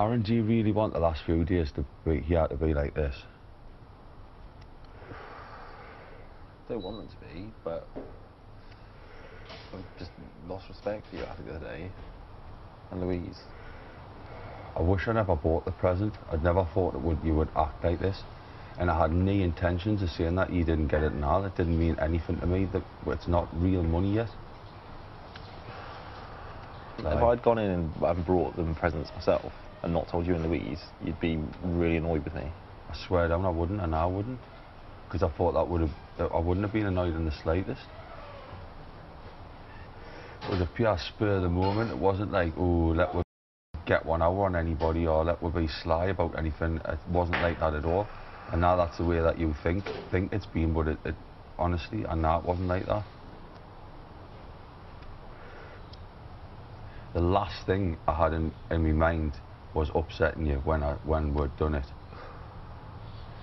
Aaron, do you really want the last few days to be here to be like this? Don't want them to be, but I've just lost respect for you after the other day. And Louise. I wish I never bought the present. I'd never thought you would act like this. And I had no intentions of saying that you didn't get it now. It didn't mean anything to me. That it's not real money yet. If I'd gone in and brought them presents myself and not told you and Louise, you'd be really annoyed with me. I swear down I wouldn't, and I wouldn't. Because I thought I wouldn't have been annoyed in the slightest. It was a pure spur of the moment. It wasn't like, oh, let me get one hour on anybody or let me be sly about anything. It wasn't like that at all. And now that's the way that you think it's been, but it honestly, and now it wasn't like that. The last thing I had in my mind was upsetting you when we'd done it.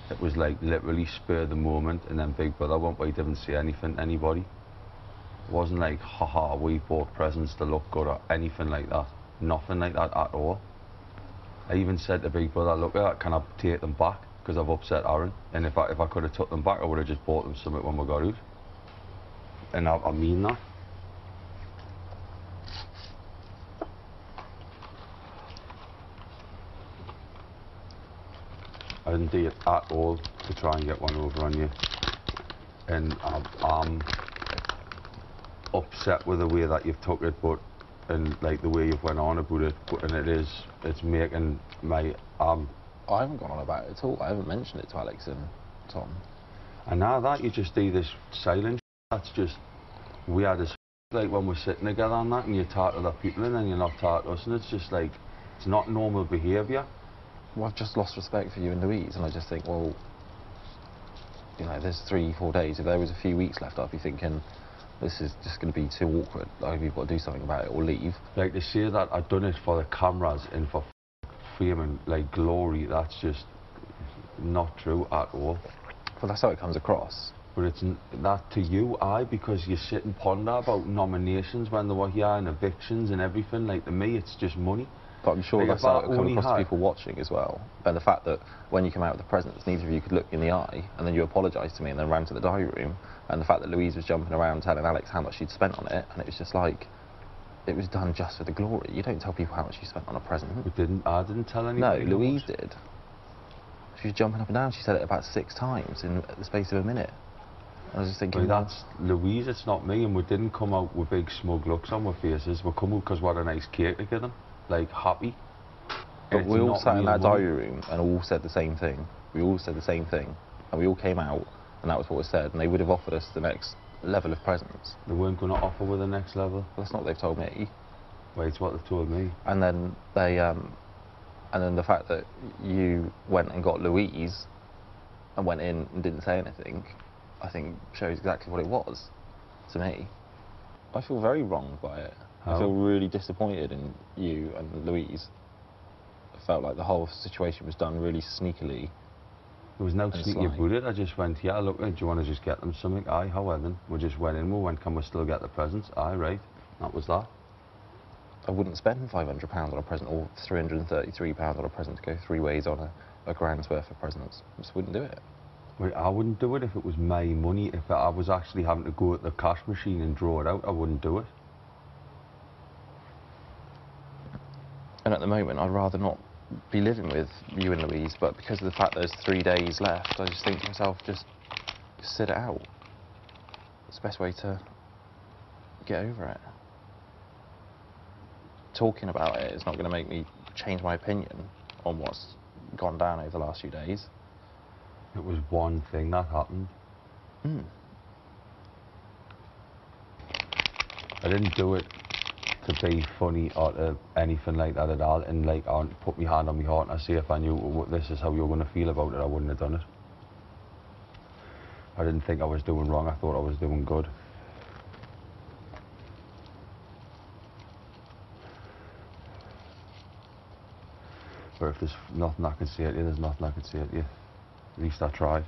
It was like literally spur of the moment, and then Big Brother went by, didn't say anything to anybody. It wasn't like, haha, we bought presents to look good or anything like that. Nothing like that at all. I even said to Big Brother, look at that, can I take them back? Because I've upset Aaron. And if I could have took them back, I would have just bought them something when we got out. And I mean that. I didn't do it at all to try and get one over on you. And I'm upset with the way that you've took it, and like the way you've went on about it, and it's making my I haven't gone on about it at all. I haven't mentioned it to Alex and Tom. And now that you just do this silent, that's just weird as like when we're sitting together and that, and you talk to other people and then you're not talking to us, and it's just like, it's not normal behaviour. Well, I've just lost respect for you and Louise, and I just think, well, you know, there's 3-4 days. If there was a few weeks left, I'd be thinking, this is just going to be too awkward. Either you've got to do something about it or leave. Like, to say that I've done it for the cameras and for fame and like glory, that's just not true at all. Well, that's how it comes across. But it's that to you, because you sit and ponder about nominations when they were here and evictions and everything. Like, to me, it's just money. But I'm sure like that's how it comes across to people watching as well. And the fact that when you came out with the presents, neither of you could look in the eye, and then you apologised to me and then ran to the diary room, and the fact that Louise was jumping around telling Alex how much she'd spent on it, and it was just like, it was done just for the glory. You don't tell people how much you spent on a present. I didn't tell anybody. No, Louise did. She was jumping up and down. She said it about 6 times in the space of a minute. I was just thinking, well, that's Louise, it's not me, and we didn't come out with big smug looks on our faces. We come out because we had a nice cake to give them, like, happy. But we all sat in that diary room and all said the same thing. We all said the same thing, and we all came out, and that was what was said, and they would have offered us the next level of presents. They weren't going to offer with the next level? Well, that's not what they've told me. Wait, it's what they've told me. And then they, and then the fact that you went and got Louise and went in and didn't say anything, I think shows exactly what it was to me. I feel very wronged by it. How? I feel really disappointed in you and Louise. I felt like the whole situation was done really sneakily. There was no sneaky about it. I just went, yeah, look, do you want to just get them something? Aye, however, then. We just went in, we went, can we still get the presents? Aye, right. That was that. I wouldn't spend £500 on a present or £333 on a present to go 3 ways on a grand's worth of presents. I just wouldn't do it. Wait, I wouldn't do it if it was my money. If I was actually having to go at the cash machine and draw it out, I wouldn't do it. And at the moment, I'd rather not be living with you and Louise, but because of the fact there's 3 days left, I just think to myself, just sit it out. It's the best way to get over it. Talking about it is not going to make me change my opinion on what's gone down over the last few days. It was one thing that happened. I didn't do it to be funny or to anything like that at all, and like, I put my hand on my heart and I say, if I knew this is how you were going to feel about it, I wouldn't have done it. I didn't think I was doing wrong, I thought I was doing good. But if there's nothing I can say to you, there's nothing I can say to you. At least I tried.